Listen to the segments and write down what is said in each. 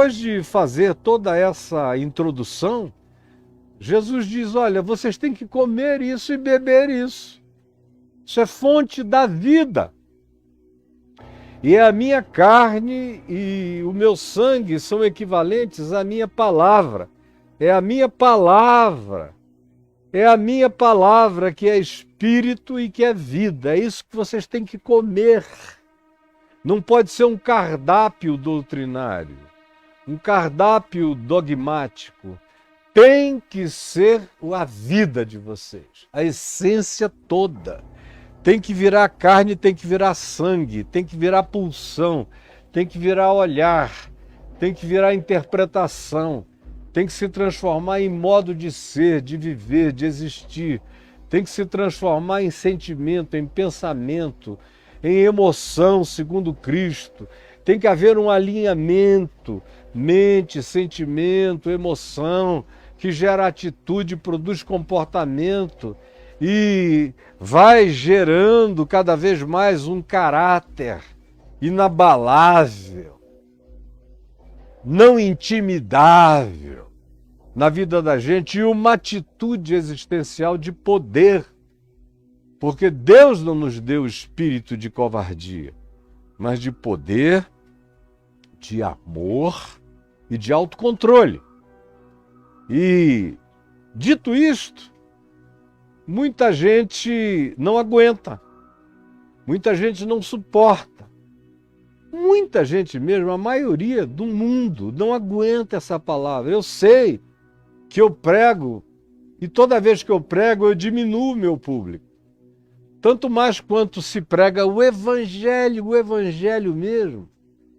Depois de fazer toda essa introdução, Jesus diz, olha, vocês têm que comer isso e beber isso. Isso é fonte da vida. E a minha carne e o meu sangue são equivalentes à minha palavra. É a minha palavra. É a minha palavra que é espírito e que é vida. É isso que vocês têm que comer. Não pode ser um cardápio doutrinário, um cardápio dogmático. Tem que ser a vida de vocês, a essência toda. Tem que virar carne, tem que virar sangue, tem que virar pulsão, tem que virar olhar, tem que virar interpretação, tem que se transformar em modo de ser, de viver, de existir, tem que se transformar em sentimento, em pensamento, em emoção, segundo Cristo. Tem que haver um alinhamento, mente, sentimento, emoção, que gera atitude, produz comportamento e vai gerando cada vez mais um caráter inabalável, não intimidável na vida da gente e uma atitude existencial de poder. Porque Deus não nos deu espírito de covardia, mas de poder, de amor e de autocontrole. E, dito isto, muita gente não aguenta, muita gente não suporta, muita gente mesmo, a maioria do mundo não aguenta essa palavra. Eu sei que eu prego e toda vez que eu prego eu diminuo o meu público. Tanto mais quanto se prega o evangelho mesmo.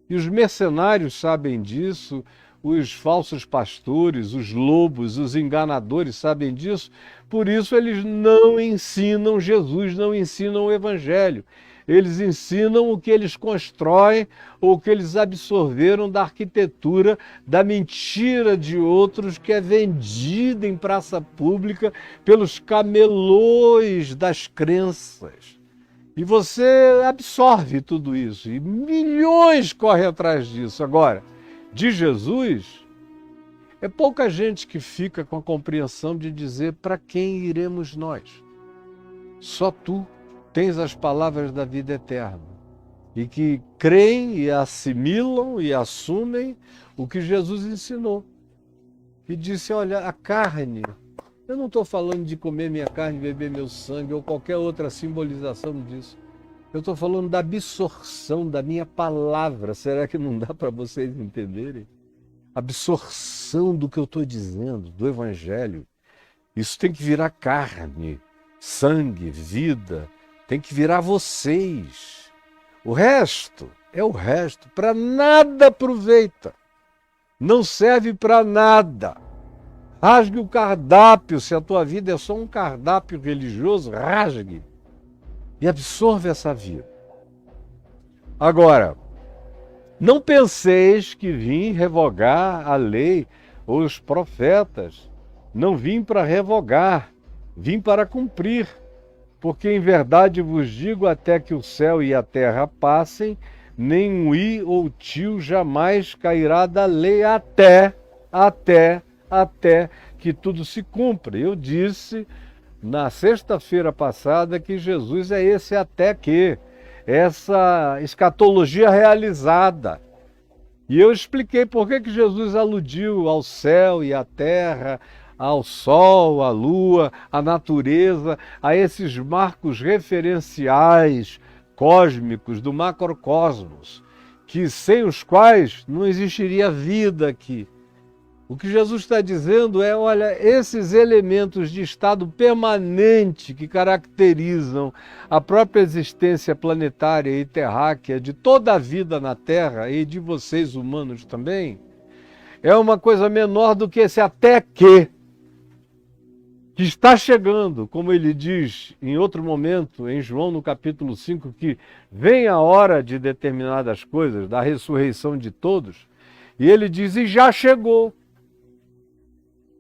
E os mercenários sabem disso, os falsos pastores, os lobos, os enganadores sabem disso. Por isso eles não ensinam Jesus, não ensinam o evangelho. Eles ensinam o que eles constroem ou o que eles absorveram da arquitetura, da mentira de outros que é vendida em praça pública pelos camelôs das crenças. E você absorve tudo isso e milhões correm atrás disso. Agora, de Jesus, é pouca gente que fica com a compreensão de dizer para quem iremos nós. Só tu tens as palavras da vida eterna e que creem e assimilam e assumem o que Jesus ensinou. E disse, olha, a carne, eu não estou falando de comer minha carne, beber meu sangue ou qualquer outra simbolização disso. Eu estou falando da absorção da minha palavra. Será que não dá para vocês entenderem? Absorção do que eu estou dizendo, do evangelho. Isso tem que virar carne, sangue, vida. Tem que virar vocês. O resto é o resto. Para nada aproveita. Não serve para nada. Rasgue o cardápio. Se a tua vida é só um cardápio religioso, rasgue. E absorve essa vida. Agora, não penseis que vim revogar a lei ou os profetas. Não vim para revogar, vim para cumprir. Porque em verdade vos digo, até que o céu e a terra passem, nem um i ou tio jamais cairá da lei até que tudo se cumpra. Eu disse na sexta-feira passada que Jesus é esse até que, essa escatologia realizada. E eu expliquei por que Jesus aludiu ao céu e à terra, ao sol, à lua, à natureza, a esses marcos referenciais cósmicos do macrocosmos, que sem os quais não existiria vida aqui. O que Jesus está dizendo é, olha, esses elementos de estado permanente que caracterizam a própria existência planetária e terráquea de toda a vida na Terra e de vocês humanos também, é uma coisa menor do que esse até que está chegando, como ele diz em outro momento, em João no capítulo 5, que vem a hora de determinadas coisas, da ressurreição de todos, e ele diz, e já chegou.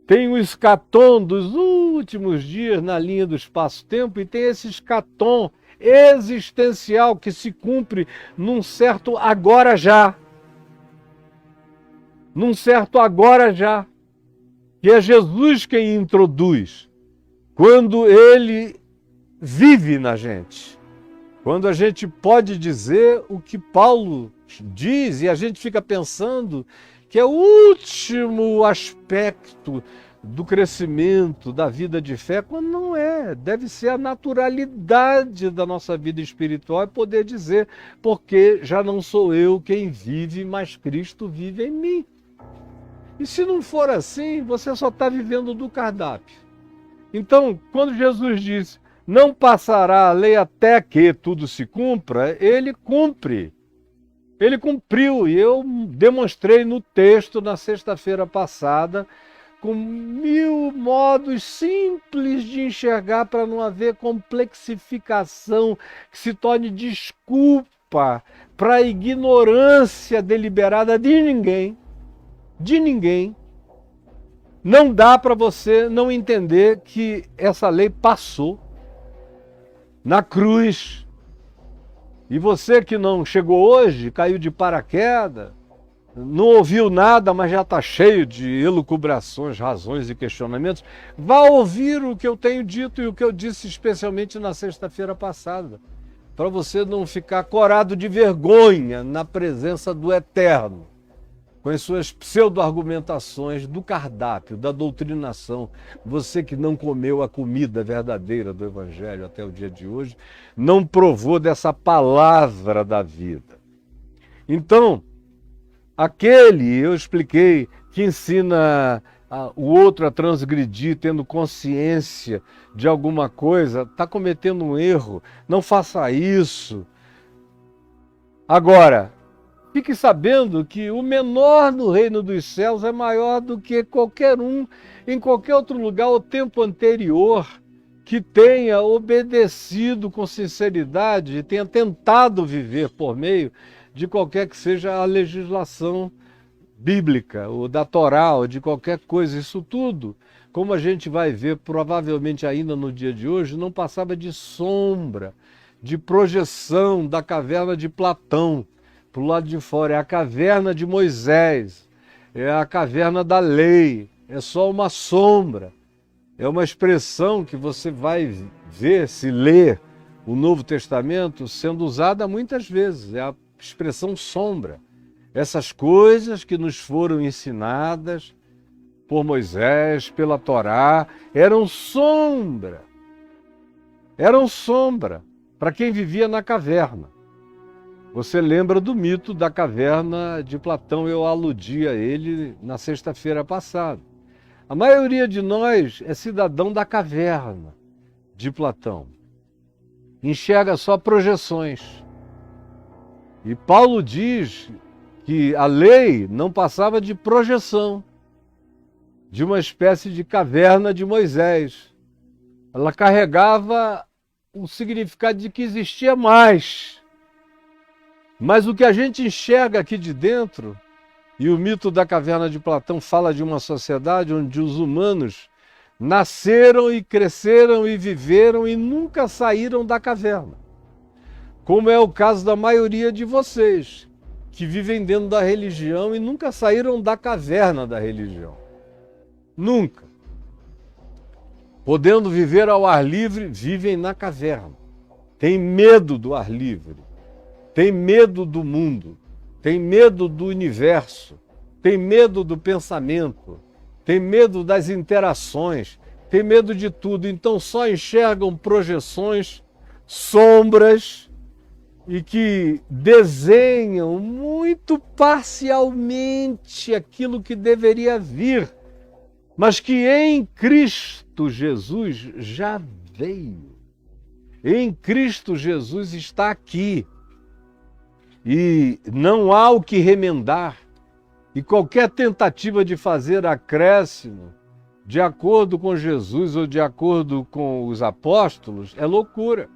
Tem o escatom dos últimos dias na linha do espaço-tempo e tem esse escatom existencial que se cumpre num certo agora já. num certo agora já, que é Jesus quem introduz, quando ele vive na gente. Quando a gente pode dizer o que Paulo diz e a gente fica pensando que é o último aspecto do crescimento da vida de fé, quando não é. Deve ser a naturalidade da nossa vida espiritual, é poder dizer, porque já não sou eu quem vive, mas Cristo vive em mim. E se não for assim, você só está vivendo do cardápio. Então, quando Jesus diz, não passará a lei até que tudo se cumpra, ele cumpre. Ele cumpriu, e eu demonstrei no texto na sexta-feira passada, com 1000 modos simples de enxergar para não haver complexificação que se torne desculpa para a ignorância deliberada de ninguém. De ninguém. Não dá para você não entender que essa lei passou na cruz. E você que não chegou hoje, caiu de paraquedas, não ouviu nada, mas já está cheio de elucubrações, razões e questionamentos, vá ouvir o que eu tenho dito e o que eu disse especialmente na sexta-feira passada, para você não ficar corado de vergonha na presença do Eterno, com as suas pseudo-argumentações do cardápio, da doutrinação. Você que não comeu a comida verdadeira do Evangelho até o dia de hoje, não provou dessa palavra da vida. Então, aquele, eu expliquei, que ensina o outro a transgredir, tendo consciência de alguma coisa, está cometendo um erro, não faça isso. Agora, fique sabendo que o menor no reino dos céus é maior do que qualquer um em qualquer outro lugar ou tempo anterior que tenha obedecido com sinceridade e tenha tentado viver por meio de qualquer que seja a legislação bíblica ou da Torá ou de qualquer coisa. Isso tudo, como a gente vai ver provavelmente ainda no dia de hoje, não passava de sombra, de projeção da caverna de Platão. Para o lado de fora é a caverna de Moisés, é a caverna da lei, é só uma sombra, é uma expressão que você vai ver se ler o Novo Testamento sendo usada muitas vezes, é a expressão sombra. Essas coisas que nos foram ensinadas por Moisés, pela Torá, eram sombra para quem vivia na caverna. Você lembra do mito da caverna de Platão, eu aludi a ele na sexta-feira passada. A maioria de nós é cidadão da caverna de Platão. Enxerga só projeções. E Paulo diz que a lei não passava de projeção, de uma espécie de caverna de Moisés. Ela carregava o significado de que existia mais. Mas o que a gente enxerga aqui de dentro, e o mito da caverna de Platão fala de uma sociedade onde os humanos nasceram e cresceram e viveram e nunca saíram da caverna. Como é o caso da maioria de vocês, que vivem dentro da religião e nunca saíram da caverna da religião. Nunca. Podendo viver ao ar livre, vivem na caverna. Tem medo do ar livre. Tem medo do mundo, tem medo do universo, tem medo do pensamento, tem medo das interações, tem medo de tudo. Então só enxergam projeções, sombras e que desenham muito parcialmente aquilo que deveria vir, mas que em Cristo Jesus já veio. Em Cristo Jesus está aqui. E não há o que remendar, e qualquer tentativa de fazer acréscimo de acordo com Jesus ou de acordo com os apóstolos é loucura.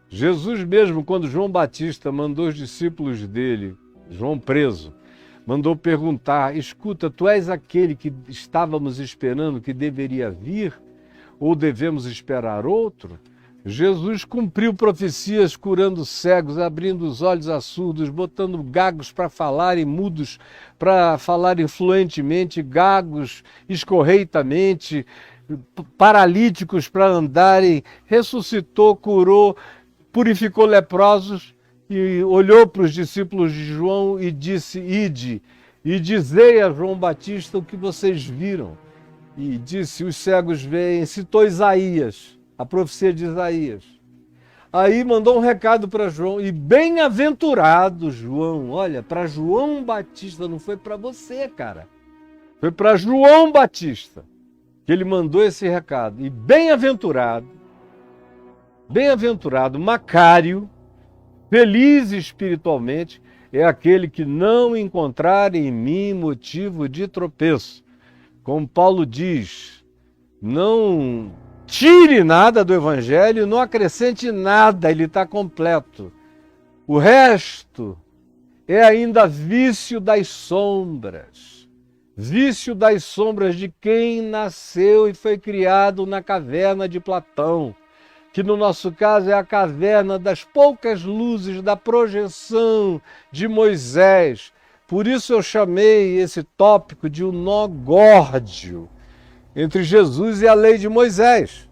Jesus mesmo, quando João Batista mandou os discípulos dele, João preso, mandou perguntar, escuta, tu és aquele que estávamos esperando que deveria vir ou devemos esperar outro? Jesus cumpriu profecias curando cegos, abrindo os olhos a surdos, botando gagos para falarem, mudos para falarem fluentemente, gagos escorreitamente, paralíticos para andarem, ressuscitou, curou, purificou leprosos e olhou para os discípulos de João e disse: Ide e dizei a João Batista o que vocês viram. E disse: os cegos veem, citou Isaías, a profecia de Isaías. Aí mandou um recado para João, e bem-aventurado João, olha, para João Batista, não foi para você, cara. Foi para João Batista que ele mandou esse recado. E bem-aventurado, Macário, feliz espiritualmente, é aquele que não encontrar em mim motivo de tropeço. Como Paulo diz, não tire nada do Evangelho, não acrescente nada, ele está completo. O resto é ainda vício das sombras. Vício das sombras de quem nasceu e foi criado na caverna de Platão, que no nosso caso é a caverna das poucas luzes da projeção de Moisés. Por isso eu chamei esse tópico de um nó górdio entre Jesus e a lei de Moisés.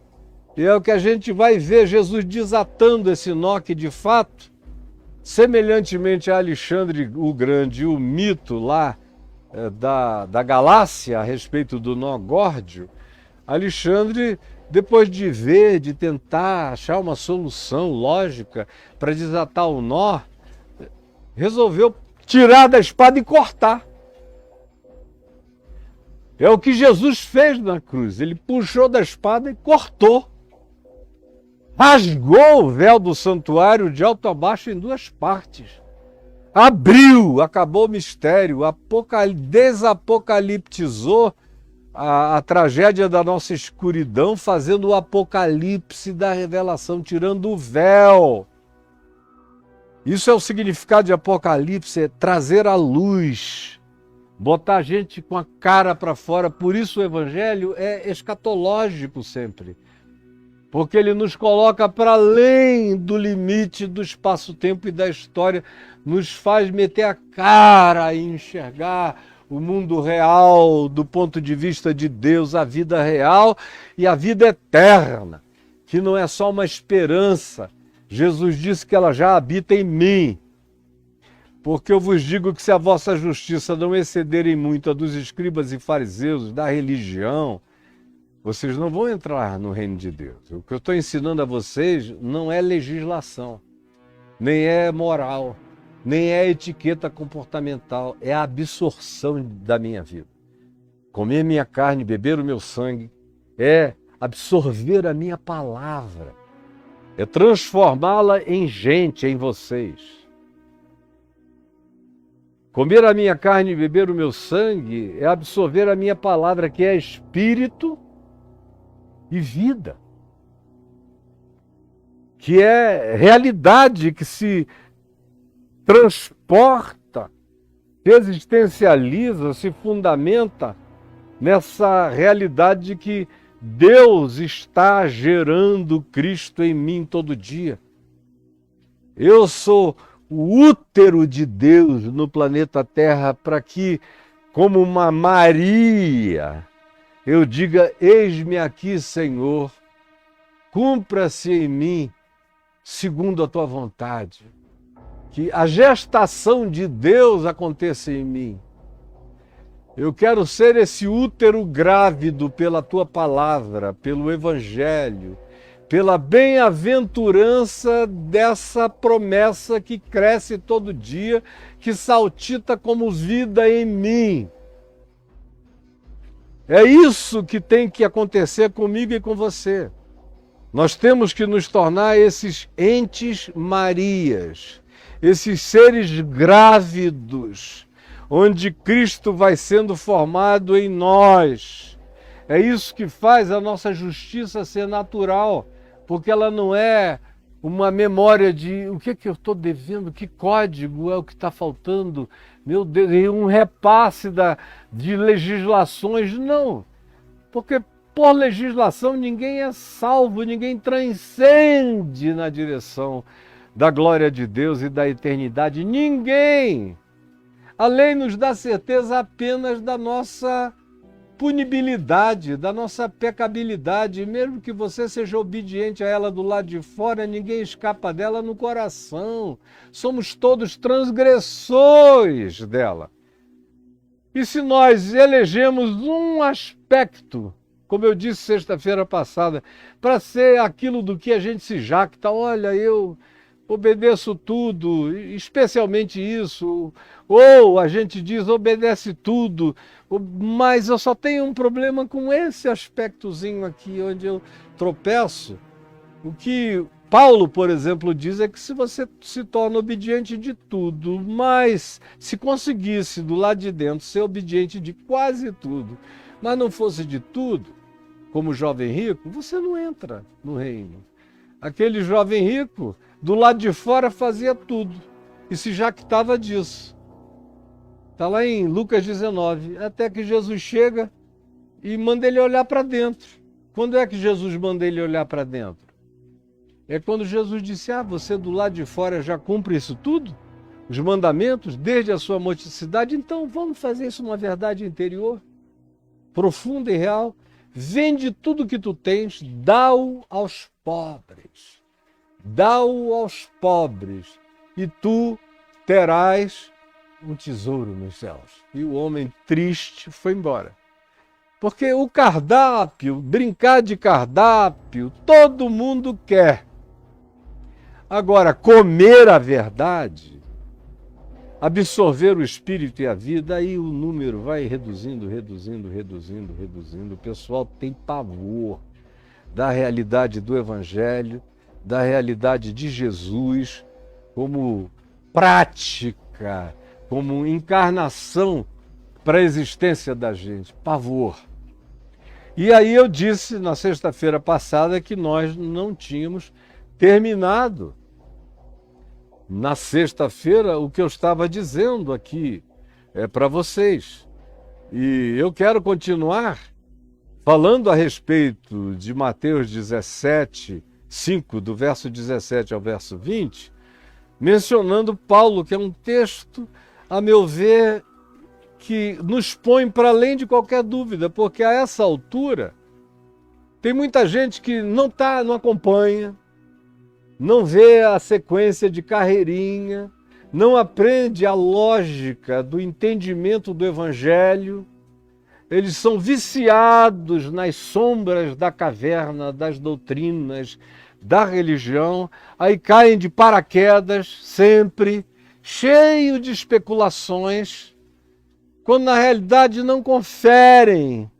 E é o que a gente vai ver, Jesus desatando esse nó que, de fato, semelhantemente a Alexandre o Grande, o mito lá da Galácia a respeito do nó górdio, Alexandre, depois de ver, de tentar achar uma solução lógica para desatar o nó, resolveu tirar da espada e cortar. É o que Jesus fez na cruz. Ele puxou da espada e cortou. Rasgou o véu do santuário de alto a baixo em duas partes. Abriu, acabou o mistério, desapocaliptizou a tragédia da nossa escuridão, fazendo o apocalipse da revelação, tirando o véu. Isso é o significado de Apocalipse, é trazer a luz, botar a gente com a cara para fora. Por isso o Evangelho é escatológico sempre, porque ele nos coloca para além do limite do espaço-tempo e da história, nos faz meter a cara e enxergar o mundo real do ponto de vista de Deus, a vida real e a vida eterna, que não é só uma esperança. Jesus disse que ela já habita em mim, porque eu vos digo que se a vossa justiça não excederem muito a dos escribas e fariseus, da religião, vocês não vão entrar no reino de Deus. O que eu estou ensinando a vocês não é legislação, nem é moral, nem é etiqueta comportamental, é a absorção da minha vida. Comer minha carne, beber o meu sangue, é absorver a minha palavra, é transformá-la em gente, em vocês. Comer a minha carne e beber o meu sangue é absorver a minha palavra, que é espírito e vida, que é realidade que se transporta, se existencializa, se fundamenta nessa realidade de que Deus está gerando Cristo em mim todo dia. Eu sou o útero de Deus no planeta Terra para que, como uma Maria, eu diga: eis-me aqui, Senhor, cumpra-se em mim segundo a tua vontade. Que a gestação de Deus aconteça em mim. Eu quero ser esse útero grávido pela tua palavra, pelo Evangelho, pela bem-aventurança dessa promessa que cresce todo dia, que saltita como vida em mim. É isso que tem que acontecer comigo e com você. Nós temos que nos tornar esses entes Marias, esses seres grávidos, onde Cristo vai sendo formado em nós. É isso que faz a nossa justiça ser natural, porque ela não é uma memória de o que eu estou devendo, que código é o que está faltando, meu Deus, e um repasse de legislações, não. Porque por legislação ninguém é salvo, ninguém transcende na direção da glória de Deus e da eternidade. Ninguém! A lei nos dá certeza apenas da nossa punibilidade, da nossa pecabilidade. Mesmo que você seja obediente a ela do lado de fora, ninguém escapa dela no coração. Somos todos transgressores dela. E se nós elegemos um aspecto, como eu disse sexta-feira passada, para ser aquilo do que a gente se jacta, olha, eu obedeço tudo, especialmente isso, ou a gente diz obedece tudo, mas eu só tenho um problema com esse aspectozinho aqui, onde eu tropeço. O que Paulo, por exemplo, diz é que se você se torna obediente de tudo, mas se conseguisse do lado de dentro ser obediente de quase tudo, mas não fosse de tudo, como jovem rico, você não entra no reino. Aquele jovem rico, do lado de fora, fazia tudo e se jactava disso. Está lá em Lucas 19, até que Jesus chega e manda ele olhar para dentro. Quando é que Jesus manda ele olhar para dentro? É quando Jesus disse, você do lado de fora já cumpre isso tudo? Os mandamentos, desde a sua moticidade? Então vamos fazer isso uma verdade interior, profunda e real. Vende tudo que tu tens, dá-o aos pobres. Dá-o aos pobres, e tu terás um tesouro nos céus. E o homem triste foi embora. Porque o cardápio, brincar de cardápio, todo mundo quer. Agora, comer a verdade, absorver o espírito e a vida, aí o número vai reduzindo. O pessoal tem pavor da realidade do Evangelho, da realidade de Jesus, como prática, como encarnação para a existência da gente. Pavor. E aí eu disse na sexta-feira passada que nós não tínhamos terminado na sexta-feira o que eu estava dizendo aqui para vocês. E eu quero continuar falando a respeito de Mateus 17, 5, do verso 17 ao verso 20, mencionando Paulo, que é um texto, a meu ver, que nos põe para além de qualquer dúvida, porque a essa altura tem muita gente que não acompanha, não vê a sequência de carreirinha, não aprende a lógica do entendimento do Evangelho. Eles são viciados nas sombras da caverna, das doutrinas, da religião, aí caem de paraquedas sempre, cheio de especulações, quando na realidade não conferem,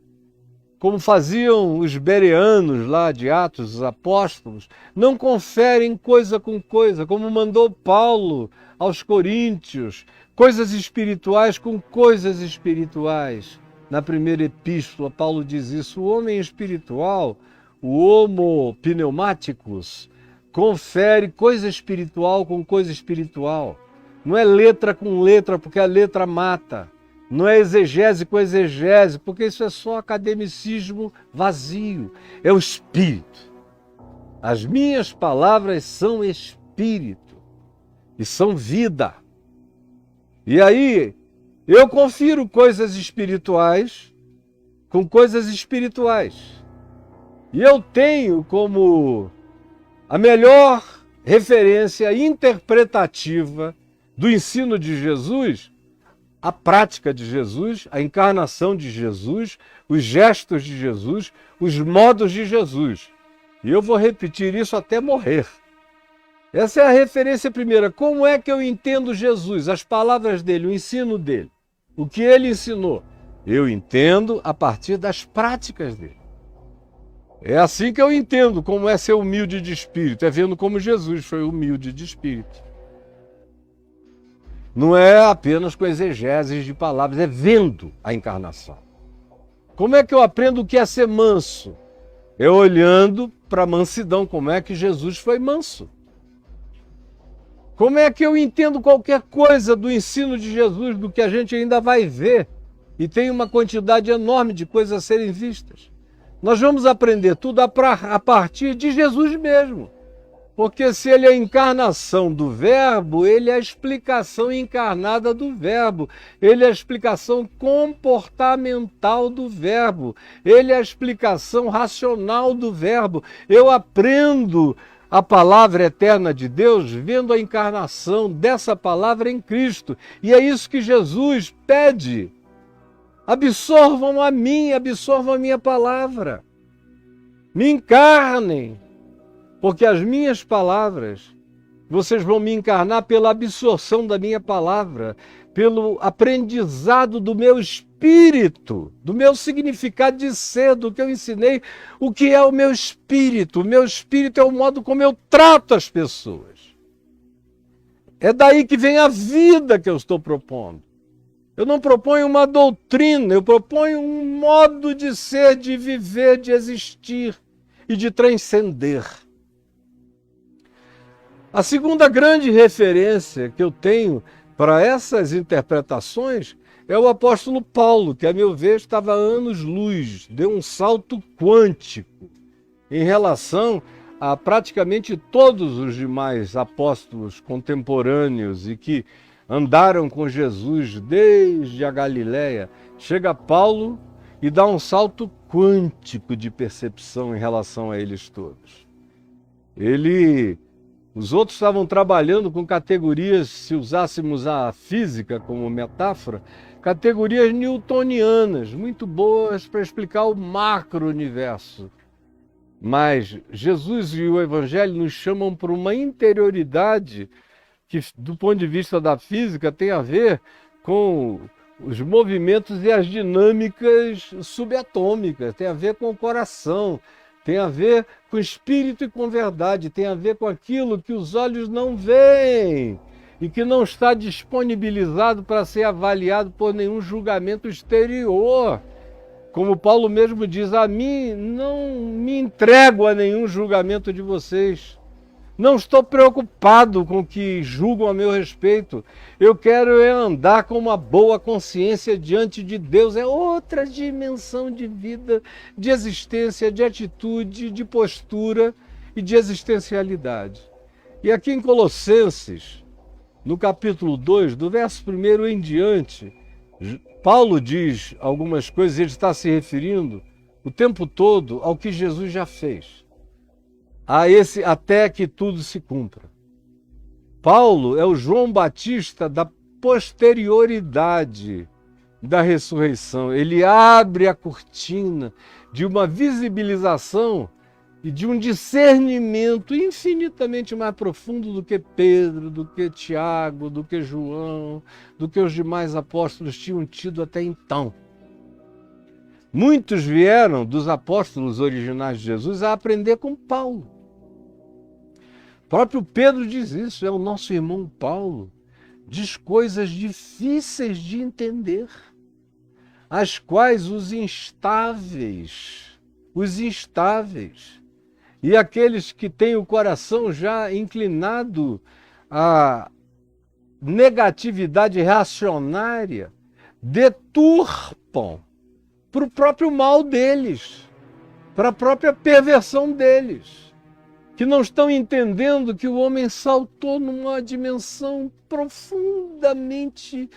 como faziam os bereanos lá de Atos, os apóstolos, não conferem coisa com coisa, como mandou Paulo aos Coríntios, coisas espirituais com coisas espirituais. Na primeira epístola, Paulo diz isso, o homem espiritual, o homo pneumaticus, confere coisa espiritual com coisa espiritual. Não é letra com letra, porque a letra mata. Não é exegese com exegese, porque isso é só academicismo vazio. É o Espírito. As minhas palavras são Espírito e são vida. E aí, eu confiro coisas espirituais com coisas espirituais. E eu tenho como a melhor referência interpretativa do ensino de Jesus a prática de Jesus, a encarnação de Jesus, os gestos de Jesus, os modos de Jesus. E eu vou repetir isso até morrer. Essa é a referência primeira. Como é que eu entendo Jesus, as palavras dele, o ensino dele? O que ele ensinou? Eu entendo a partir das práticas dele. É assim que eu entendo como é ser humilde de espírito, é vendo como Jesus foi humilde de espírito. Não é apenas com exegeses de palavras, é vendo a encarnação. Como é que eu aprendo o que é ser manso? É olhando para a mansidão, como é que Jesus foi manso. Como é que eu entendo qualquer coisa do ensino de Jesus, do que a gente ainda vai ver? E tem uma quantidade enorme de coisas a serem vistas. Nós vamos aprender tudo a partir de Jesus mesmo. Porque se ele é a encarnação do Verbo, ele é a explicação encarnada do Verbo. Ele é a explicação comportamental do Verbo. Ele é a explicação racional do Verbo. Eu aprendo a palavra eterna de Deus vendo a encarnação dessa palavra em Cristo. E é isso que Jesus pede. Absorvam a mim, absorvam a minha palavra. Me encarnem. Porque as minhas palavras, vocês vão me encarnar pela absorção da minha palavra, pelo aprendizado do meu espírito, do meu significado de ser, do que eu ensinei, o que é o meu espírito. O meu espírito é o modo como eu trato as pessoas. É daí que vem a vida que eu estou propondo. Eu não proponho uma doutrina, eu proponho um modo de ser, de viver, de existir e de transcender. A segunda grande referência que eu tenho para essas interpretações é o apóstolo Paulo, que, a meu ver, estava a anos-luz, deu um salto quântico em relação a praticamente todos os demais apóstolos contemporâneos e que andaram com Jesus desde a Galileia. Chega Paulo e dá um salto quântico de percepção em relação a eles todos. Os outros estavam trabalhando com categorias, se usássemos a física como metáfora, categorias newtonianas, muito boas para explicar o macro-universo. Mas Jesus e o Evangelho nos chamam para uma interioridade que, do ponto de vista da física, tem a ver com os movimentos e as dinâmicas subatômicas, tem a ver com o coração, tem a ver com espírito e com verdade, tem a ver com aquilo que os olhos não veem e que não está disponibilizado para ser avaliado por nenhum julgamento exterior. Como Paulo mesmo diz, a mim não me entrego a nenhum julgamento de vocês. Não estou preocupado com o que julgam a meu respeito. Eu quero andar com uma boa consciência diante de Deus. É outra dimensão de vida, de existência, de atitude, de postura e de existencialidade. E aqui em Colossenses, no capítulo 2, do verso 1 em diante, Paulo diz algumas coisas, ele está se referindo o tempo todo ao que Jesus já fez. A esse até que tudo se cumpra. Paulo é o João Batista da posterioridade da ressurreição. Ele abre a cortina de uma visibilização e de um discernimento infinitamente mais profundo do que Pedro, do que Tiago, do que João, do que os demais apóstolos tinham tido até então. Muitos vieram dos apóstolos originais de Jesus a aprender com Paulo. O próprio Pedro diz isso, é o nosso irmão Paulo. Diz coisas difíceis de entender, as quais os instáveis e aqueles que têm o coração já inclinado à negatividade reacionária deturpam para o próprio mal deles, para a própria perversão deles, que não estão entendendo que o homem saltou numa dimensão profundamente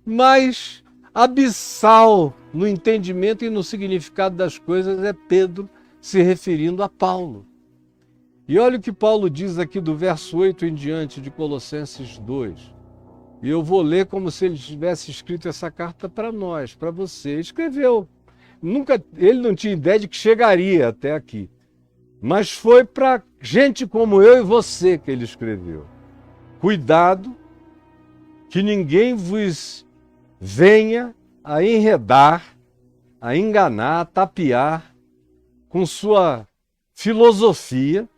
mais abissal no entendimento e no significado das coisas. É Pedro se referindo a Paulo. E olha o que Paulo diz aqui do verso 8 em diante de Colossenses 2. E eu vou ler como se ele tivesse escrito essa carta para nós, para você. Escreveu. Ele não tinha ideia de que chegaria até aqui. Mas foi para gente como eu e você que ele escreveu. Cuidado, que ninguém vos venha a enredar, a enganar, a tapear com sua filosofia,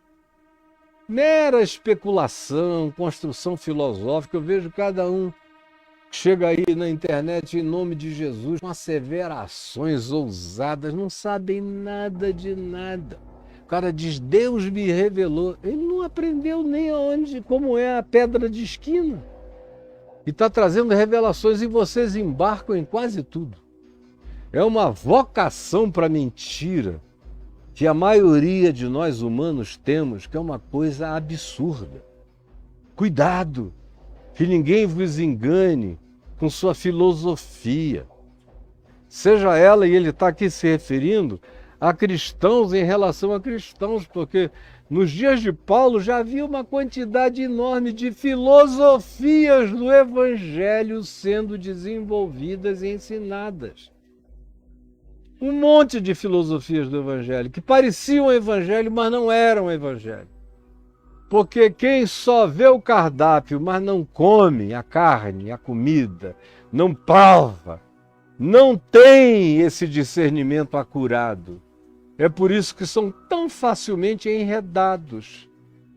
mera especulação, construção filosófica. Eu vejo cada um que chega aí na internet em nome de Jesus com asseverações ousadas, não sabem nada de nada. O cara diz, Deus me revelou. Ele não aprendeu nem aonde, como é a pedra de esquina. E está trazendo revelações e vocês embarcam em quase tudo. É uma vocação para mentira que a maioria de nós humanos temos, que é uma coisa absurda. Cuidado, que ninguém vos engane com sua filosofia. Seja ela, e ele está aqui se referindo a cristãos em relação a cristãos, porque nos dias de Paulo já havia uma quantidade enorme de filosofias do Evangelho sendo desenvolvidas e ensinadas. Um monte de filosofias do Evangelho, que pareciam Evangelho, mas não eram Evangelho. Porque quem só vê o cardápio, mas não come a carne, a comida, não prova, não tem esse discernimento acurado. É por isso que são tão facilmente enredados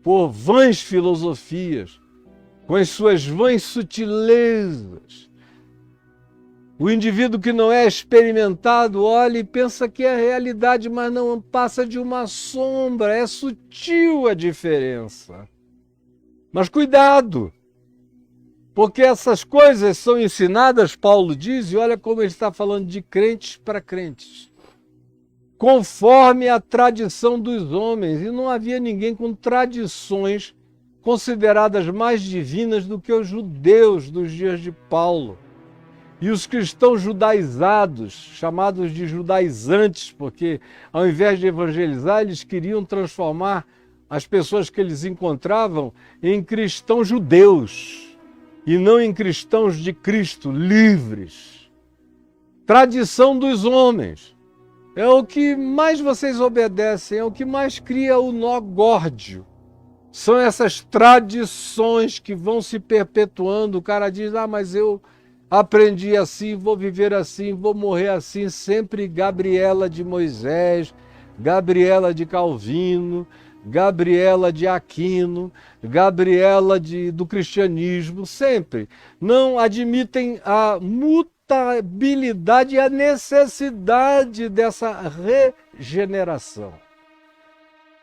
por vãs filosofias, com as suas vãs sutilezas. O indivíduo que não é experimentado olha e pensa que é realidade, mas não passa de uma sombra, é sutil a diferença. Mas cuidado, porque essas coisas são ensinadas, Paulo diz, e olha como ele está falando de crentes para crentes, conforme a tradição dos homens, e não havia ninguém com tradições consideradas mais divinas do que os judeus dos dias de Paulo. E os cristãos judaizados, chamados de judaizantes, porque ao invés de evangelizar, eles queriam transformar as pessoas que eles encontravam em cristãos judeus e não em cristãos de Cristo, livres. Tradição dos homens. É o que mais vocês obedecem, é o que mais cria o nó górdio. São essas tradições que vão se perpetuando. O cara diz, mas eu aprendi assim, vou viver assim, vou morrer assim. Sempre Gabriela de Moisés, Gabriela de Calvino, Gabriela de Aquino, Gabriela do cristianismo, sempre. Não admitem a mutabilidade e a necessidade dessa regeneração.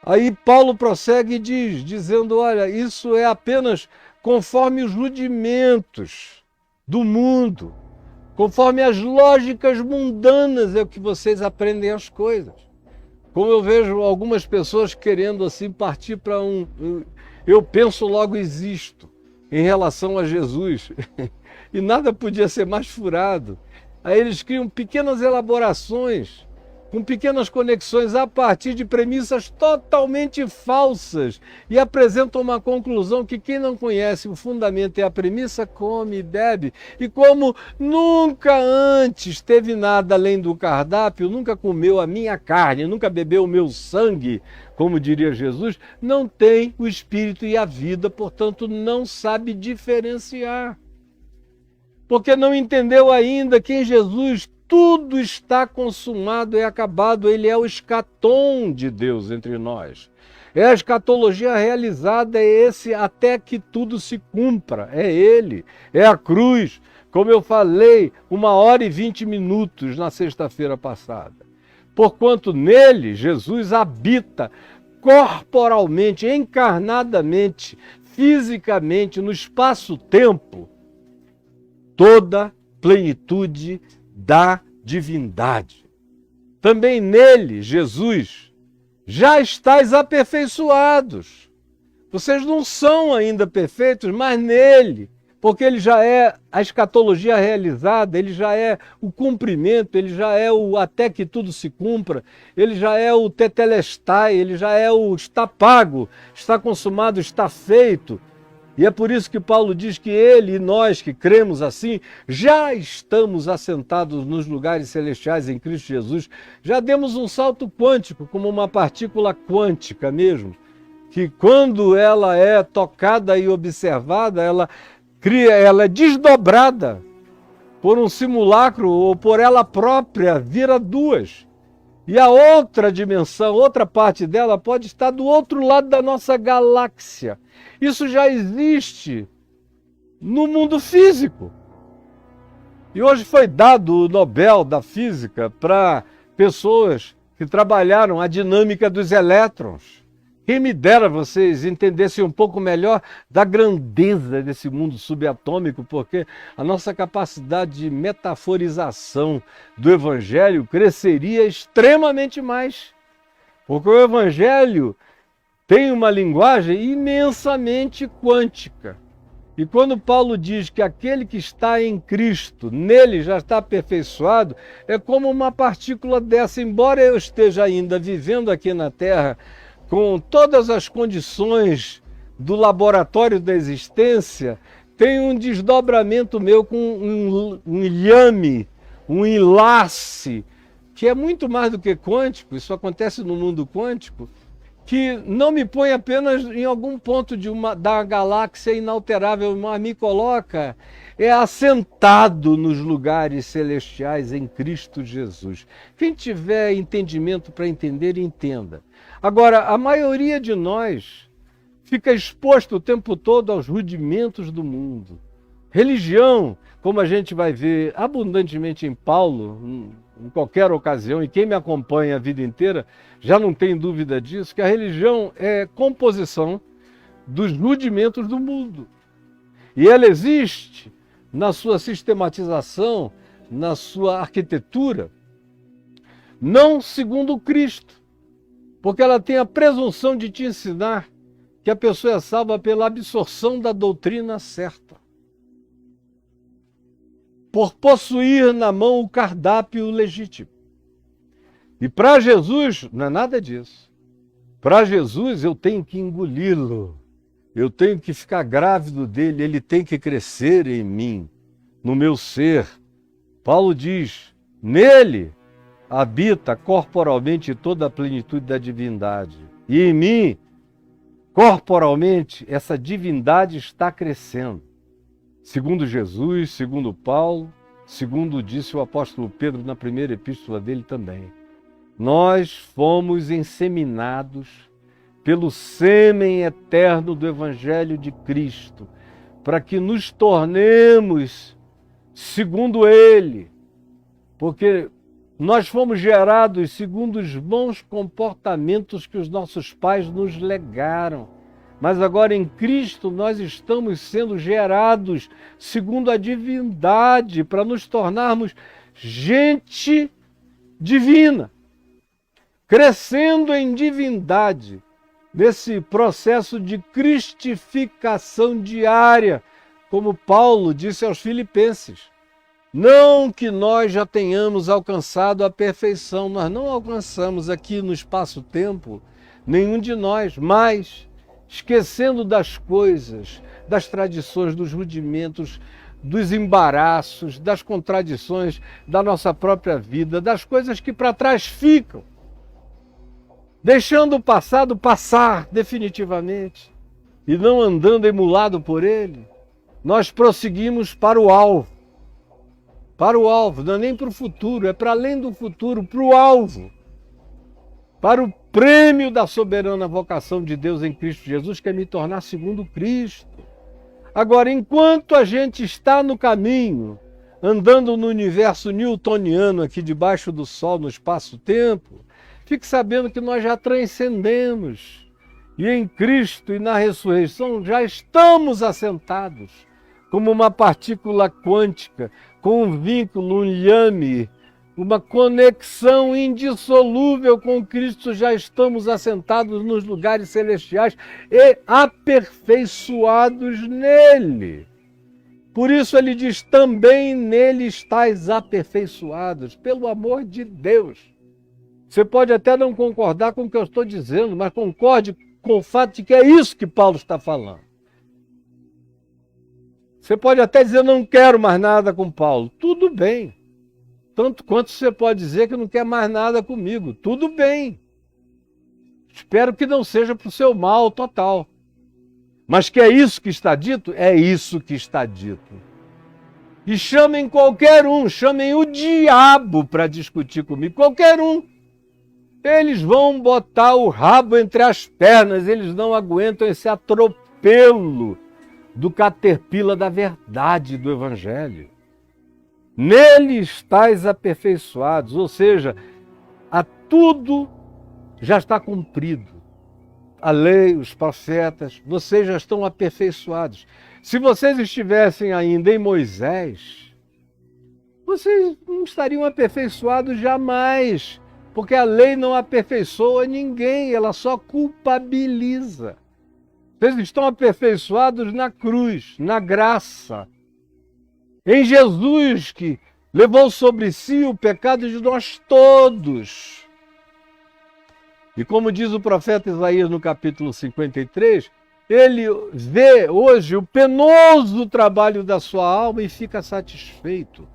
Aí Paulo prossegue e diz, dizendo, olha, isso é apenas conforme os rudimentos do mundo, conforme as lógicas mundanas é o que vocês aprendem as coisas. Como eu vejo algumas pessoas querendo assim partir para eu penso logo existo em relação a Jesus. E nada podia ser mais furado. Aí eles criam pequenas elaborações, com pequenas conexões a partir de premissas totalmente falsas e apresentam uma conclusão que quem não conhece o fundamento e a premissa come e bebe, e como nunca antes teve nada além do cardápio, nunca comeu a minha carne, nunca bebeu o meu sangue, como diria Jesus, não tem o espírito e a vida, portanto não sabe diferenciar. Porque não entendeu ainda que em Jesus tudo está consumado e acabado, ele é o escatom de Deus entre nós. É a escatologia realizada, é esse até que tudo se cumpra, é ele, é a cruz, como eu falei, 1h20 na sexta-feira passada. Porquanto nele, Jesus habita corporalmente, encarnadamente, fisicamente, no espaço-tempo, toda plenitude da divindade. Também nele, Jesus, já estáis aperfeiçoados. Vocês não são ainda perfeitos, mas nele, porque ele já é a escatologia realizada, ele já é o cumprimento, ele já é o até que tudo se cumpra, ele já é o tetelestai, ele já é o está pago, está consumado, está feito. E é por isso que Paulo diz que ele e nós que cremos assim, já estamos assentados nos lugares celestiais em Cristo Jesus, já demos um salto quântico, como uma partícula quântica mesmo, que quando ela é tocada e observada, ela é desdobrada por um simulacro ou por ela própria, vira duas. E a outra dimensão, outra parte dela pode estar do outro lado da nossa galáxia. Isso já existe no mundo físico. E hoje foi dado o Nobel da Física para pessoas que trabalharam a dinâmica dos elétrons. Quem me dera vocês entendessem um pouco melhor da grandeza desse mundo subatômico, porque a nossa capacidade de metaforização do Evangelho cresceria extremamente mais. Porque o Evangelho tem uma linguagem imensamente quântica. E quando Paulo diz que aquele que está em Cristo, nele já está aperfeiçoado, é como uma partícula dessa. Embora eu esteja ainda vivendo aqui na Terra com todas as condições do laboratório da existência, tem um desdobramento meu com um ilhame, um enlace, que é muito mais do que quântico, isso acontece no mundo quântico, que não me põe apenas em algum ponto da galáxia inalterável, mas me coloca assentado nos lugares celestiais em Cristo Jesus. Quem tiver entendimento para entender, entenda. Agora, a maioria de nós fica exposto o tempo todo aos rudimentos do mundo. Religião, como a gente vai ver abundantemente em Paulo, em qualquer ocasião, e quem me acompanha a vida inteira já não tem dúvida disso, que a religião é composição dos rudimentos do mundo. E ela existe na sua sistematização, na sua arquitetura, não segundo Cristo, porque ela tem a presunção de te ensinar que a pessoa é salva pela absorção da doutrina certa, por possuir na mão o cardápio legítimo. E para Jesus não é nada disso. Para Jesus eu tenho que engoli-lo, eu tenho que ficar grávido dele, ele tem que crescer em mim, no meu ser. Paulo diz, nele habita corporalmente toda a plenitude da divindade. E em mim, corporalmente, essa divindade está crescendo. Segundo Jesus, segundo Paulo, segundo disse o apóstolo Pedro na primeira epístola dele também. Nós fomos inseminados pelo sêmen eterno do Evangelho de Cristo, para que nos tornemos segundo Ele, porque nós fomos gerados segundo os bons comportamentos que os nossos pais nos legaram. Mas agora em Cristo nós estamos sendo gerados segundo a divindade, para nos tornarmos gente divina, crescendo em divindade, nesse processo de cristificação diária, como Paulo disse aos Filipenses. Não que nós já tenhamos alcançado a perfeição, nós não alcançamos aqui no espaço-tempo, nenhum de nós, mas esquecendo das coisas, das tradições, dos rudimentos, dos embaraços, das contradições da nossa própria vida, das coisas que para trás ficam, deixando o passado passar definitivamente e não andando emulado por ele, nós prosseguimos para o alvo. Para o alvo, não é nem para o futuro, é para além do futuro, para o alvo. Para o prêmio da soberana vocação de Deus em Cristo Jesus, que é me tornar segundo Cristo. Agora, enquanto a gente está no caminho, andando no universo newtoniano aqui debaixo do sol, no espaço-tempo, fique sabendo que nós já transcendemos. E em Cristo e na ressurreição já estamos assentados como uma partícula quântica, com um vínculo, um lhame, uma conexão indissolúvel com Cristo, já estamos assentados nos lugares celestiais e aperfeiçoados nele. Por isso ele diz, também nele estáis aperfeiçoados, pelo amor de Deus. Você pode até não concordar com o que eu estou dizendo, mas concorde com o fato de que é isso que Paulo está falando. Você pode até dizer, não quero mais nada com Paulo. Tudo bem. Tanto quanto você pode dizer que não quer mais nada comigo. Tudo bem. Espero que não seja para o seu mal total. Mas que é isso que está dito? É isso que está dito. E chamem qualquer um, chamem o diabo para discutir comigo, qualquer um. Eles vão botar o rabo entre as pernas, eles não aguentam esse atropelo do caterpillar da verdade do Evangelho. Nele estáis aperfeiçoados, ou seja, a tudo já está cumprido. A lei, os profetas, vocês já estão aperfeiçoados. Se vocês estivessem ainda em Moisés, vocês não estariam aperfeiçoados jamais, Porque a lei não aperfeiçoa ninguém, ela só culpabiliza. Vocês estão aperfeiçoados na cruz, na graça. Em Jesus, que levou sobre si o pecado de nós todos. E como diz o profeta Isaías no capítulo 53, ele vê hoje o penoso trabalho da sua alma e fica satisfeito.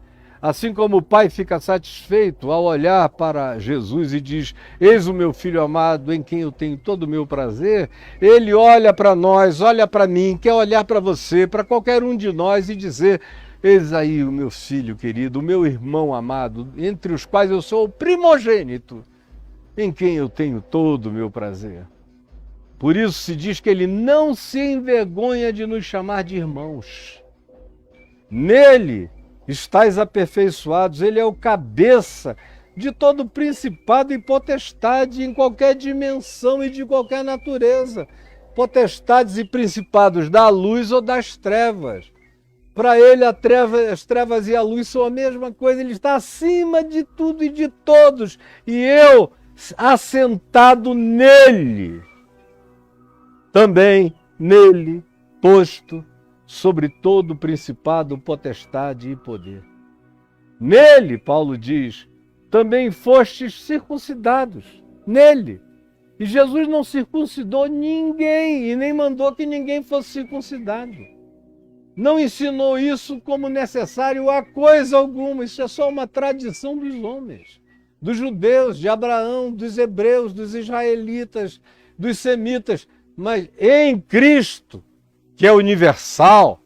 Assim como o pai fica satisfeito ao olhar para Jesus e diz: eis o meu filho amado em quem eu tenho todo o meu prazer, ele olha para nós, olha para mim, quer olhar para você, para qualquer um de nós e dizer: eis aí o meu filho querido, o meu irmão amado, entre os quais eu sou o primogênito, em quem eu tenho todo o meu prazer. Por isso se diz que ele não se envergonha de nos chamar de irmãos. Nele estais aperfeiçoados, ele é o cabeça de todo principado e potestade em qualquer dimensão e de qualquer natureza. Potestades e principados da luz ou das trevas. Para ele as trevas e a luz são a mesma coisa, ele está acima de tudo e de todos. E eu, assentado nele, também nele, posto sobre todo principado, potestade e poder. Nele, Paulo diz, também fostes circuncidados. Nele. E Jesus não circuncidou ninguém e nem mandou que ninguém fosse circuncidado. Não ensinou isso como necessário a coisa alguma. Isso é só uma tradição dos homens, dos judeus, de Abraão, dos hebreus, dos israelitas, dos semitas. Mas em Cristo, que é universal,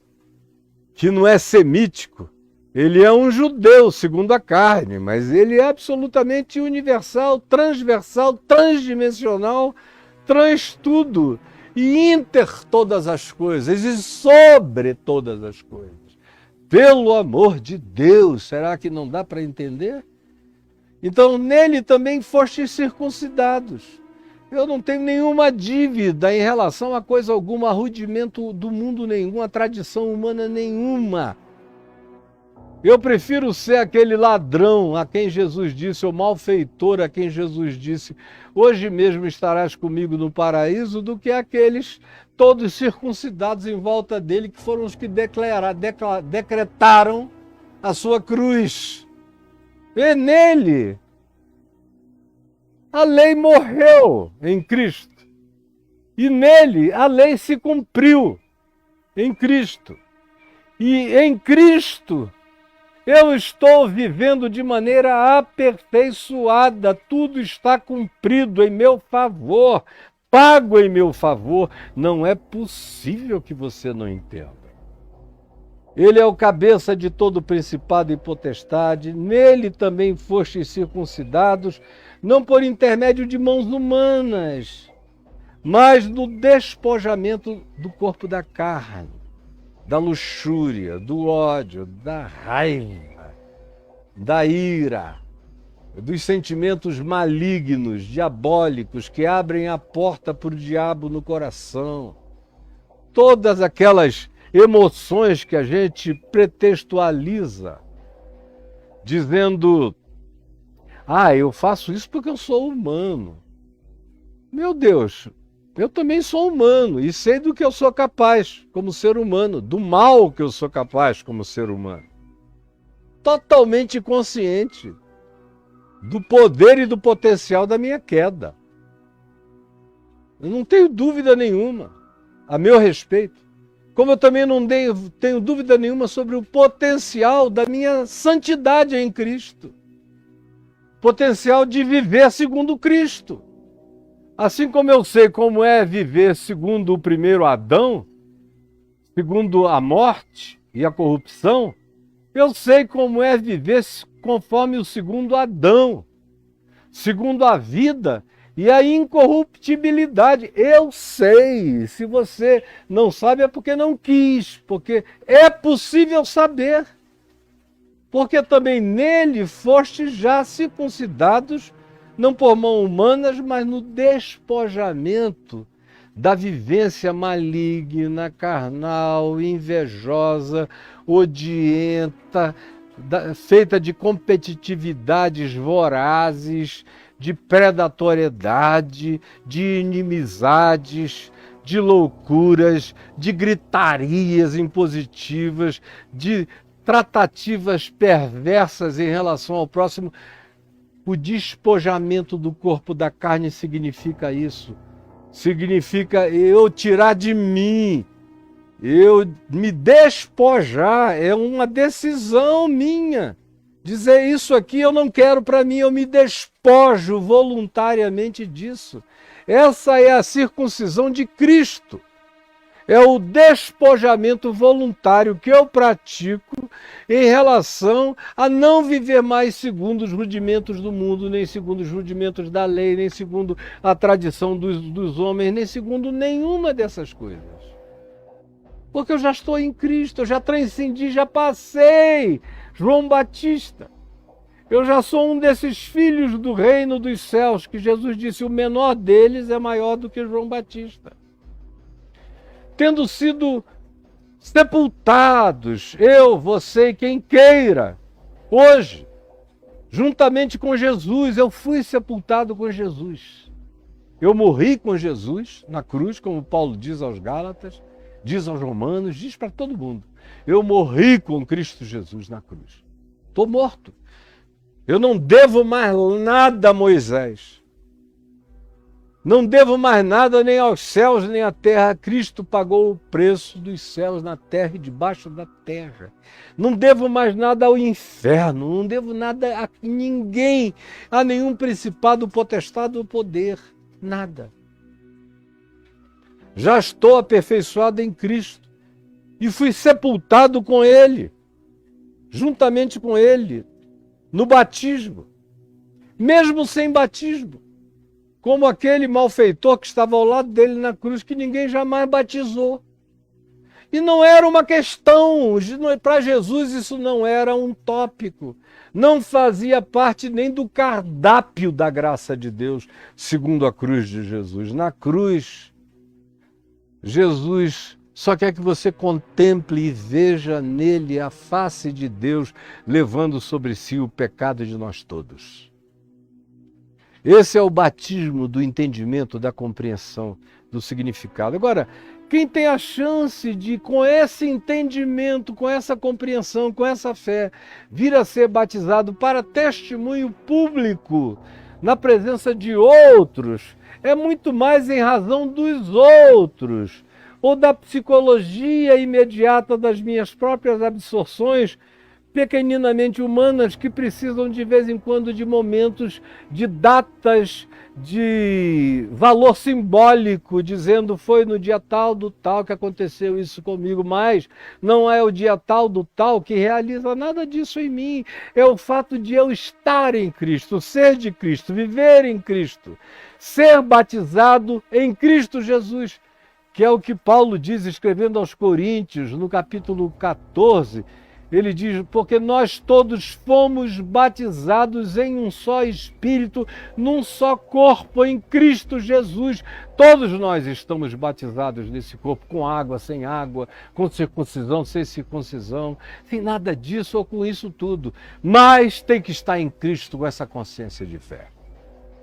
que não é semítico, ele é um judeu segundo a carne, mas ele é absolutamente universal, transversal, transdimensional, trans tudo, e inter todas as coisas, e sobre todas as coisas. Pelo amor de Deus, será que não dá para entender? Então nele também fostes circuncidados. Eu não tenho nenhuma dívida em relação a coisa alguma, a rudimento do mundo nenhum, a tradição humana nenhuma. Eu prefiro ser aquele ladrão a quem Jesus disse, o malfeitor a quem Jesus disse, hoje mesmo estarás comigo no paraíso, do que aqueles todos circuncidados em volta dele, que foram os que decretaram a sua cruz. E nele a lei morreu em Cristo. E nele a lei se cumpriu em Cristo. E em Cristo eu estou vivendo de maneira aperfeiçoada. Tudo está cumprido em meu favor, pago em meu favor. Não é possível que você não entenda. Ele é o cabeça de todo principado e potestade. Nele também fostes circuncidados, não por intermédio de mãos humanas, mas no despojamento do corpo da carne, da luxúria, do ódio, da raiva, da ira, dos sentimentos malignos, diabólicos, que abrem a porta para o diabo no coração. Todas aquelas emoções que a gente pretextualiza, dizendo: eu faço isso porque eu sou humano. Meu Deus, eu também sou humano e sei do que eu sou capaz como ser humano, do mal que eu sou capaz como ser humano. Totalmente consciente do poder e do potencial da minha queda. Eu não tenho dúvida nenhuma a meu respeito. Como eu também não tenho dúvida nenhuma sobre o potencial da minha santidade em Cristo. Potencial de viver segundo Cristo. Assim como eu sei como é viver segundo o primeiro Adão, segundo a morte e a corrupção, eu sei como é viver conforme o segundo Adão, segundo a vida e a incorruptibilidade. Eu sei. Se você não sabe é porque não quis, porque é possível saber. Porque também nele fostes já circuncidados, não por mãos humanas, mas no despojamento da vivência maligna, carnal, invejosa, odienta, feita de competitividades vorazes, de predatoriedade, de inimizades, de loucuras, de gritarias impositivas, de tratativas perversas em relação ao próximo. O despojamento do corpo da carne significa isso. Significa eu tirar de mim, eu me despojar, é uma decisão minha. Dizer isso aqui eu não quero para mim, eu me despojo voluntariamente disso. Essa é a circuncisão de Cristo. É o despojamento voluntário que eu pratico em relação a não viver mais segundo os rudimentos do mundo, nem segundo os rudimentos da lei, nem segundo a tradição dos homens, nem segundo nenhuma dessas coisas. Porque eu já estou em Cristo, eu já transcendi, já passei. João Batista. Eu já sou um desses filhos do reino dos céus, que Jesus disse, o menor deles é maior do que João Batista. Tendo sido sepultados, eu, você e quem queira, hoje, juntamente com Jesus, eu fui sepultado com Jesus. Eu morri com Jesus na cruz, como Paulo diz aos Gálatas, diz aos Romanos, diz para todo mundo. Eu morri com Cristo Jesus na cruz. Estou morto. Eu não devo mais nada a Moisés. Não devo mais nada nem aos céus, nem à terra. Cristo pagou o preço dos céus na terra e debaixo da terra. Não devo mais nada ao inferno. Não devo nada a ninguém, a nenhum principado, potestade ou poder. Nada. Já estou aperfeiçoado em Cristo. E fui sepultado com Ele, juntamente com Ele, no batismo. Mesmo sem batismo. Como aquele malfeitor que estava ao lado dele na cruz, que ninguém jamais batizou. E não era uma questão, para Jesus isso não era um tópico. Não fazia parte nem do cardápio da graça de Deus, segundo a cruz de Jesus. Na cruz, Jesus só quer que você contemple e veja nele a face de Deus, levando sobre si o pecado de nós todos. Esse é o batismo do entendimento, da compreensão, do significado. Agora, quem tem a chance de, com esse entendimento, com essa compreensão, com essa fé, vir a ser batizado para testemunho público, na presença de outros, é muito mais em razão dos outros, ou da psicologia imediata das minhas próprias absorções pequeninamente humanas que precisam de vez em quando de momentos, de datas, de valor simbólico, dizendo foi no dia tal do tal que aconteceu isso comigo, mas não é o dia tal do tal que realiza nada disso em mim, é o fato de eu estar em Cristo, ser de Cristo, viver em Cristo, ser batizado em Cristo Jesus, que é o que Paulo diz escrevendo aos Coríntios, no capítulo 14, ele diz, porque nós todos fomos batizados em um só Espírito, num só corpo, em Cristo Jesus. Todos nós estamos batizados nesse corpo, com água, sem água, com circuncisão, sem circuncisão, sem nada disso ou com isso tudo. Mas tem que estar em Cristo com essa consciência de fé.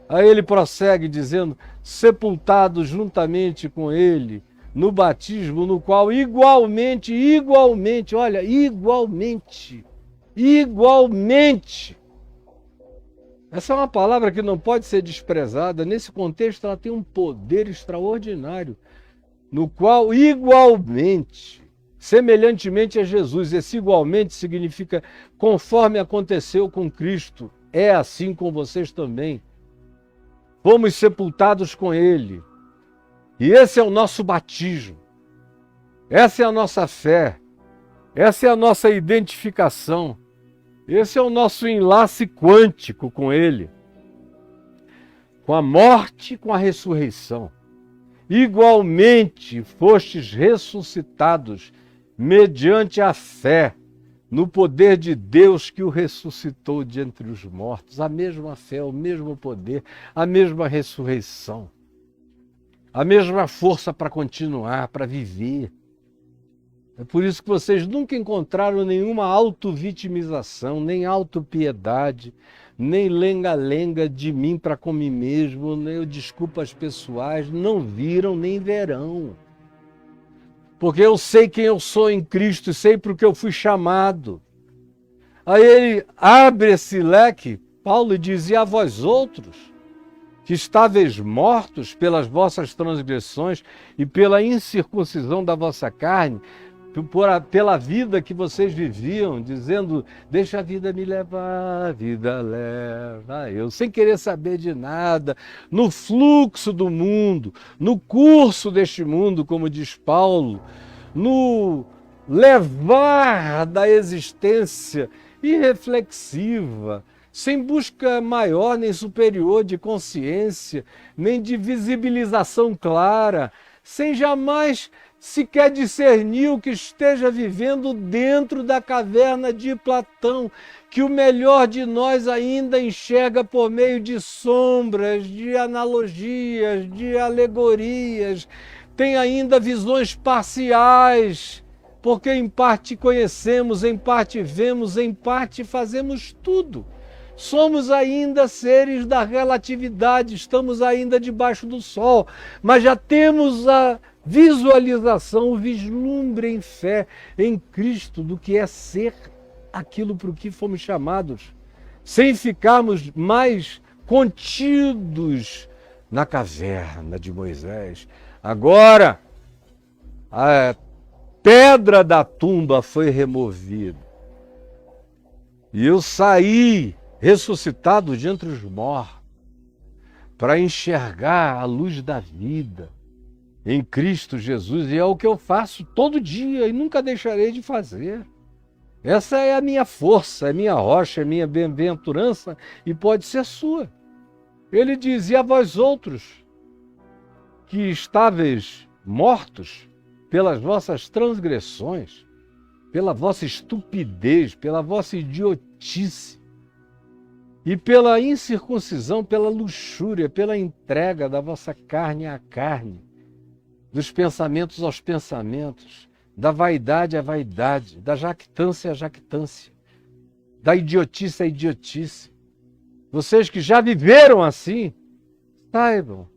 Aí ele prossegue dizendo, sepultados juntamente com ele, no batismo, no qual igualmente, olha, igualmente, essa é uma palavra que não pode ser desprezada, nesse contexto ela tem um poder extraordinário, no qual igualmente, semelhantemente a Jesus, esse igualmente significa conforme aconteceu com Cristo, é assim com vocês também, fomos sepultados com Ele. E esse é o nosso batismo, essa é a nossa fé, essa é a nossa identificação, esse é o nosso enlace quântico com Ele, com a morte e com a ressurreição. Igualmente fostes ressuscitados mediante a fé no poder de Deus que o ressuscitou de entre os mortos. A mesma fé, o mesmo poder, a mesma ressurreição. A mesma força para continuar, para viver. É por isso que vocês nunca encontraram nenhuma autovitimização, nem autopiedade, nem lenga-lenga de mim para com mim mesmo, nem desculpas pessoais, não viram nem verão. Porque eu sei quem eu sou em Cristo, sei para o que eu fui chamado. Aí ele abre esse leque, Paulo dizia a vós outros, que estáveis mortos pelas vossas transgressões e pela incircuncisão da vossa carne, pela vida que vocês viviam, dizendo, deixa a vida me levar, a vida leva eu, sem querer saber de nada, no fluxo do mundo, no curso deste mundo, como diz Paulo, no levar da existência irreflexiva, sem busca maior nem superior de consciência, nem de visibilização clara, sem jamais sequer discernir o que esteja vivendo dentro da caverna de Platão, que o melhor de nós ainda enxerga por meio de sombras, de analogias, de alegorias, tem ainda visões parciais, porque em parte conhecemos, em parte vemos, em parte fazemos tudo. Somos ainda seres da relatividade, estamos ainda debaixo do sol, mas já temos a visualização, o vislumbre em fé em Cristo do que é ser aquilo para o que fomos chamados, sem ficarmos mais contidos na caverna de Moisés. Agora, a pedra da tumba foi removida e eu saí ressuscitado de entre os mortos para enxergar a luz da vida em Cristo Jesus, e é o que eu faço todo dia e nunca deixarei de fazer. Essa é a minha força, é minha rocha, é minha bem-aventurança e pode ser sua. Ele dizia a vós outros que estáveis mortos pelas vossas transgressões, pela vossa estupidez, pela vossa idiotice e pela incircuncisão, pela luxúria, pela entrega da vossa carne à carne, dos pensamentos aos pensamentos, da vaidade à vaidade, da jactância à jactância, da idiotice à idiotice. Vocês que já viveram assim, saibam,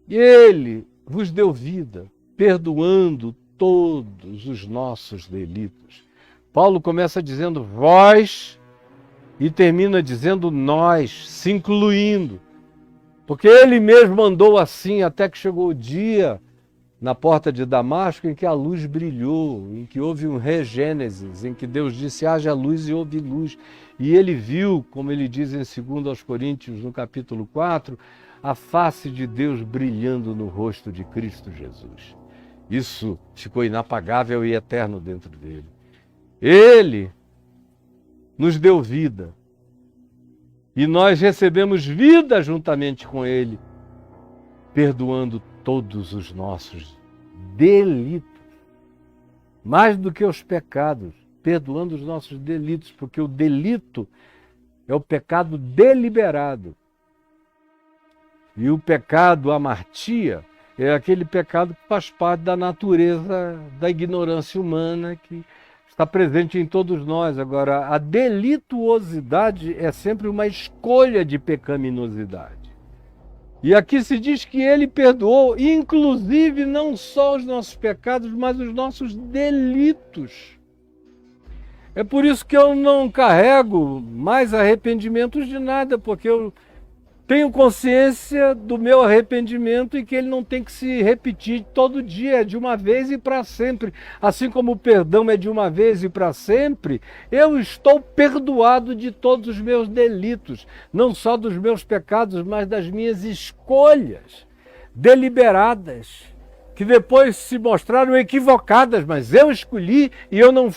Ele vos deu vida, perdoando todos os nossos delitos. Paulo começa dizendo vós e termina dizendo nós, se incluindo, porque ele mesmo andou assim até que chegou o dia na porta de Damasco em que a luz brilhou, em que houve um regênesis, em que Deus disse haja luz e houve luz. E ele viu, como ele diz em 2 Coríntios, no capítulo 4, a face de Deus brilhando no rosto de Cristo Jesus. Isso ficou inapagável e eterno dentro dele. Ele nos deu vida e nós recebemos vida juntamente com ele, perdoando todos os nossos delitos, mais do que os pecados, perdoando os nossos delitos, porque o delito é o pecado deliberado. E o pecado amartia é aquele pecado que faz parte da natureza da ignorância humana que está presente em todos nós. Agora, a delituosidade é sempre uma escolha de pecaminosidade. E aqui se diz que ele perdoou, inclusive, não só os nossos pecados, mas os nossos delitos. É por isso que eu não carrego mais arrependimentos de nada, porque eu tenho consciência do meu arrependimento e que ele não tem que se repetir todo dia, é de uma vez e para sempre. Assim como o perdão é de uma vez e para sempre, eu estou perdoado de todos os meus delitos, não só dos meus pecados, mas das minhas escolhas deliberadas, que depois se mostraram equivocadas, mas eu escolhi e eu não